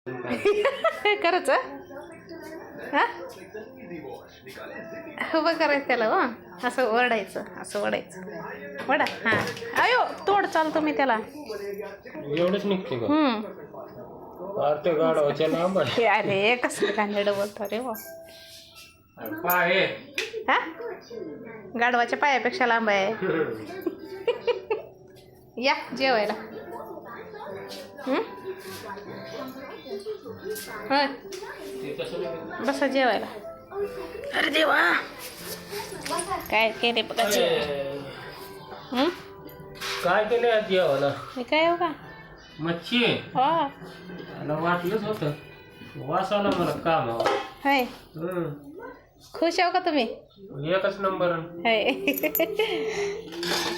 खरंच हा उभं करायचं त्याला वा असं ओरडायचं असं ओढायचं वडा हां अयो तोड चालतो मी त्याला एवढंच निघते का ते गाडवाच्या लांब आहे. अरे कसं कांदड बोलतो रे वा पाय हा गाढवाच्या पायापेक्षा लांब आहे. या जेवायला होय बसा जेवायला. अरे देवा काय केले बघा काय केले आज जेवायला? हे काय हो का मच्छी हो मला वाटलंच होतं वास आला मला काम होय खुश आहो का तुम्ही? एकच नंबर होय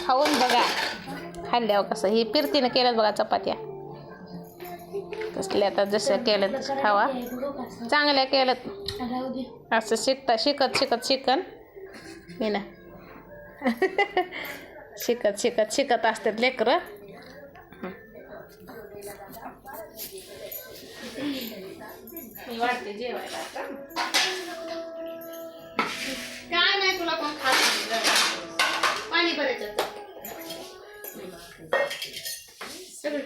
खाऊन बघा खाल्ल्यावर कसं ही फिरतीनं केलं बघा चपात्या तसल्या आता जसं केलं तसं खावा चांगल्या केलं असं शिकन मी ना शिकत असतात लेकरं. मी वाटते जेवायला आता काय नाही तुला पण खात पाणी भरायचं सगळं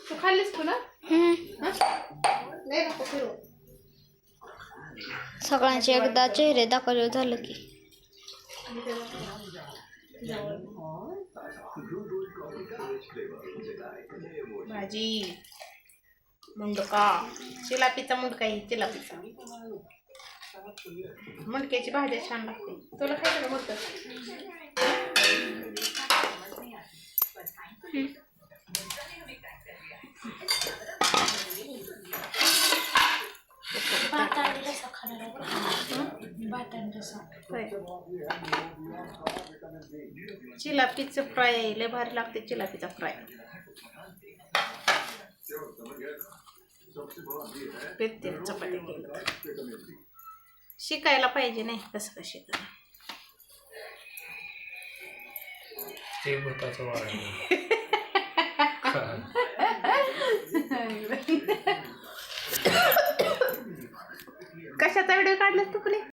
तू खाल्लीस तुला नाही नको फिरू सगळ्यांचे एकदा चेहरे दाखवले झालं की भाजी मुंडका चिलापीचा मुंडका ही चिलापीचा मुंडक्याची भाजी छान लागते. तुला काय मुंडक चिलापीचं फ्राय लय भारी लागते. चिलापीचा फ्राय चपाती केलं शिकायला पाहिजे नाही कसं कसं शिकायला ते भुताचं वाढ कशाचा व्हिडिओ काढलास तू